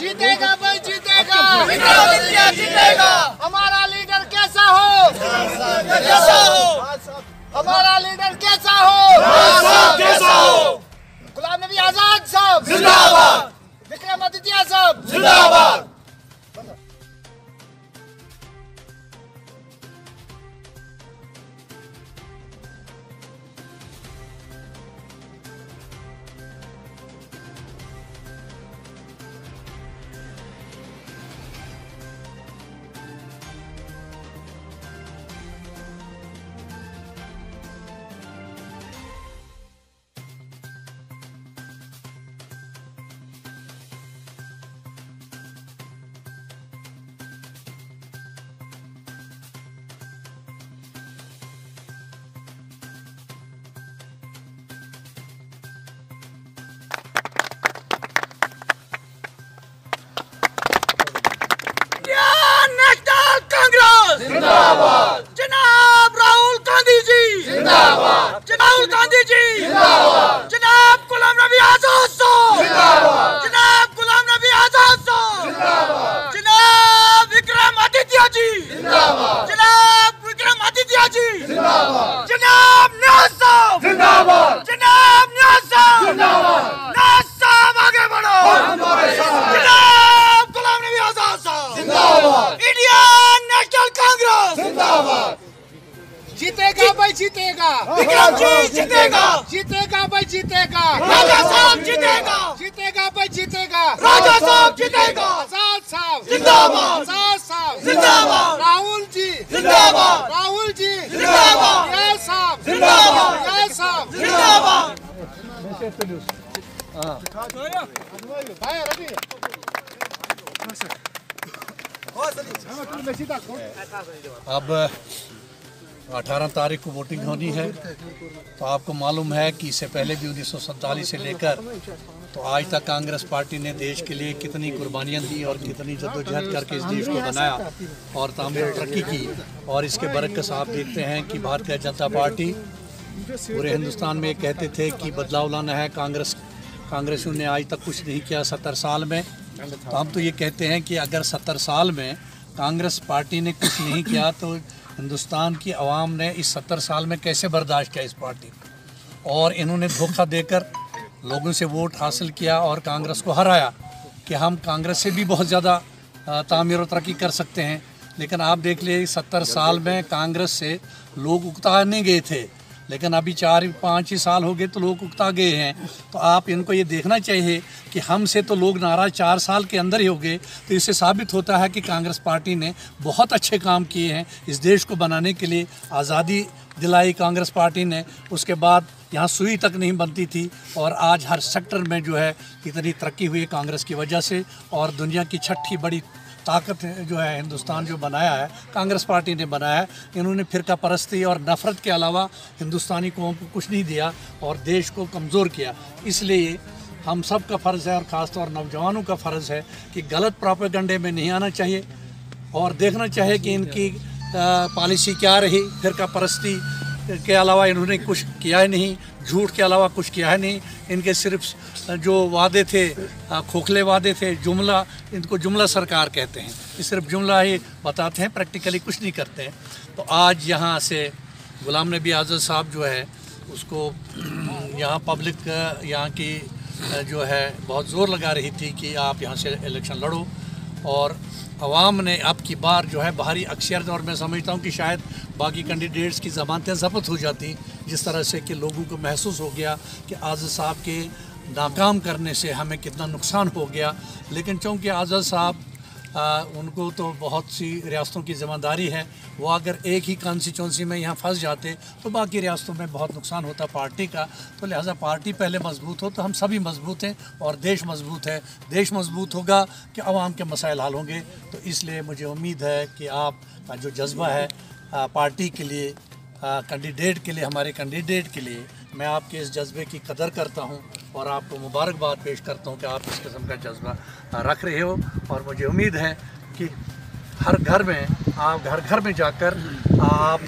जीतेगा भाई जीतेगा, जीतेगा। हमारा लीडर कैसा हो, हमारा लीडर कैसा हो, गुलाम नबी आजाद साहब जिंदाबाद, विक्रमादित्य साहब जिंदाबाद। नेशनल कांग्रेस जिंदाबाद, जनाब राहुल गांधी जी जिंदाबाद, राहुल गांधी जी जिंदाबाद, जनाब गुलाम नबी आजाद साहब जिंदाबाद, जनाब गुलाम नबी आजाद साहब जिंदाबाद, जनाब विक्रमादित्य जी जिंदाबाद, जनाब विक्रमादित्य जी जिंदाबाद, जनाब न्याज साहब जिंदाबाद, जनाब न्याज साहब जिंदाबाद। न्याज साहब आगे बढ़ो हमारे साथ जनाब गुलाम नबी आजाद साहब जिंदाबाद, इंडियन नेशनल कांग्रेस जिंदाबाद, जीतेगा भाई जीतेगा, विक्रम जी जीतेगा, जीतेगा भाई जीतेगा, राजा साहब जीतेगा, जीतेगा भाई जीतेगा, राजा साहब जीतेगा, आजाद साहब जिंदाबाद, आजाद साहब जिंदाबाद, राहुल जी जिंदाबाद, राहुल जी जिंदाबाद, न्याज साहब जिंदाबाद, न्याज साहब जिंदाबाद। अब 18 तारीख को वोटिंग होनी है, तो आपको मालूम है कि इससे पहले भी 1947 से लेकर तो आज तक कांग्रेस पार्टी ने देश के लिए कितनी कुर्बानियां दी और कितनी जद्दोजहद करके इस देश को बनाया और तामीर तरक्की की। और इसके बरक्स आप देखते हैं कि भारतीय जनता पार्टी पूरे हिंदुस्तान में कहते थे कि बदलाव लाना है, कांग्रेसियों ने आज तक कुछ नहीं किया 70 साल में। तो हम तो ये कहते हैं कि अगर 70 साल में कांग्रेस पार्टी ने कुछ नहीं किया तो हिंदुस्तान की आवाम ने इस 70 साल में कैसे बर्दाश्त किया इस पार्टी को। और इन्होंने धोखा देकर लोगों से वोट हासिल किया और कांग्रेस को हराया कि हम कांग्रेस से भी बहुत ज़्यादा तामीर और तरक्की कर सकते हैं। लेकिन आप देख लिए 70 साल में कांग्रेस से लोग उकता नहीं गए थे, लेकिन अभी 4-5 ही साल हो गए तो लोग उकता गए हैं। तो आप इनको ये देखना चाहिए कि हमसे तो लोग नाराज़ 4 साल के अंदर ही हो गए। तो इससे साबित होता है कि कांग्रेस पार्टी ने बहुत अच्छे काम किए हैं इस देश को बनाने के लिए। आज़ादी दिलाई कांग्रेस पार्टी ने, उसके बाद यहाँ सुई तक नहीं बनती थी और आज हर सेक्टर में जो है इतनी तरक्की हुई है कांग्रेस की वजह से। और दुनिया की छठी बड़ी ताकत जो है हिंदुस्तान जो बनाया है कांग्रेस पार्टी ने बनाया है। इन्होंने फ़िरका परस्ती और नफ़रत के अलावा हिंदुस्तानी कौम को कुछ नहीं दिया और देश को कमज़ोर किया। इसलिए हम सब का फ़र्ज़ है और ख़ासतौर नौजवानों का फ़र्ज़ है कि गलत प्रोपेगेंडे में नहीं आना चाहिए और देखना चाहिए कि इनकी पॉलिसी क्या रही। फ़िरका परस्ती के अलावा इन्होंने कुछ किया ही नहीं, झूठ के अलावा कुछ किया है नहीं। इनके सिर्फ जो वादे थे खोखले वादे थे, जुमला, इनको जुमला सरकार कहते हैं। ये सिर्फ जुमला ही बताते हैं, प्रैक्टिकली कुछ नहीं करते हैं। तो आज यहाँ से गुलाम नबी आज़ाद साहब जो है उसको यहाँ पब्लिक यहाँ की जो है बहुत ज़ोर लगा रही थी कि आप यहाँ से इलेक्शन लड़ो। और अवाम ने अब की बार जो है भारी अक्सरियत, और मैं समझता हूँ कि शायद बाकी कैंडिडेट्स की ज़मानतें ज़ब्त हो जाती जिस तरह से कि लोगों को महसूस हो गया कि आज़ाद साहब के नाकाम करने से हमें कितना नुकसान हो गया। लेकिन चूँकि आज़ाद साहब उनको तो बहुत सी रियासतों की ज़िम्मेदारी है, वो अगर एक ही कॉन्स्टिट्यूंसी में यहाँ फंस जाते तो बाकी रियासतों में बहुत नुकसान होता पार्टी का। तो लिहाजा पार्टी पहले मजबूत हो तो हम सभी मजबूत हैं और देश मजबूत है। देश मजबूत होगा कि आवाम के मसाइल हल होंगे। तो इसलिए मुझे उम्मीद है कि आपका जो जज्बा है पार्टी के लिए, कैंडिडेट के लिए, हमारे कैंडिडेट के लिए, मैं आपके इस जज्बे की कदर करता हूं और आपको मुबारकबाद पेश करता हूं कि आप इस किस्म का जज्बा रख रहे हो। और मुझे उम्मीद है कि हर घर में, आप घर घर में जाकर आप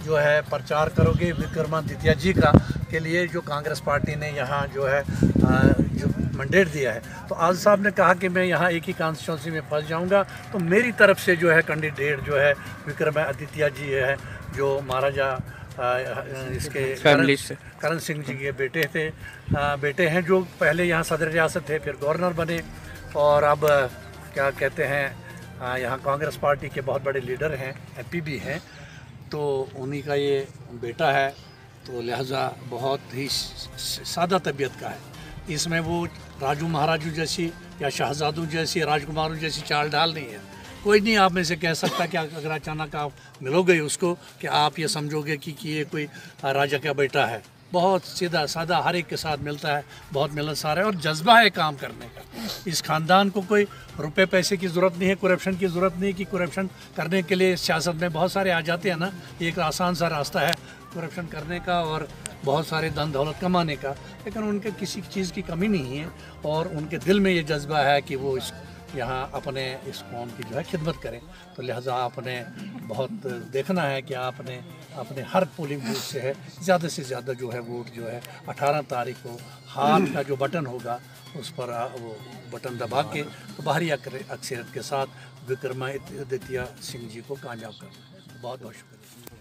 जो है प्रचार करोगे विक्रमादित्य जी का के लिए, जो कांग्रेस पार्टी ने यहाँ जो है जो मैंडेट दिया है। तो आज साहब ने कहा कि मैं यहाँ एक ही कॉन्स्टिट्यूंसी में फंस जाऊँगा, तो मेरी तरफ से जो है कैंडिडेट जो है विक्रमादित्य जी है, जो महाराजा इसके करण सिंह जी के बेटे हैं, जो पहले यहाँ सदर रियासत थे, फिर गवर्नर बने और अब क्या कहते हैं यहाँ कांग्रेस पार्टी के बहुत बड़े लीडर हैं, MP भी हैं। तो उन्हीं का ये बेटा है, तो लिहाजा बहुत ही सादा तबीयत का है। इसमें वो राजू महाराजू जैसी या शहजादों जैसी, राजकुमारों जैसी चाल ढाल नहीं है। कोई नहीं आप में से कह सकता कि अगर अचानक आप मिलोगे उसको कि आप ये समझोगे कि ये कोई राजा का बेटा है। बहुत सीधा सादा हर एक के साथ मिलता है, बहुत मिलनसार है और जज्बा है काम करने का। इस ख़ानदान को कोई रुपए पैसे की ज़रूरत नहीं है, करप्शन की ज़रूरत नहीं कि करप्शन करने के लिए सियासत में बहुत सारे आ जाते हैं ना, एक आसान सा रास्ता है करप्शन करने का और बहुत सारे धन दौलत कमाने का, लेकिन उनके किसी चीज़ की कमी नहीं है और उनके दिल में ये जज्बा है कि वो यहाँ अपने इस कौम की जो है खिदमत करें। तो लिहाजा आपने बहुत देखना है कि आपने अपने हर पोलिंग बूथ से है ज़्यादा से ज़्यादा जो है वोट जो है 18 तारीख को हाथ का जो बटन होगा उस पर वो बटन दबा के तो भारी अक्सरियत के साथ विक्रमादित्य सिंह जी को कामयाब करें। बहुत बहुत शुक्रिया।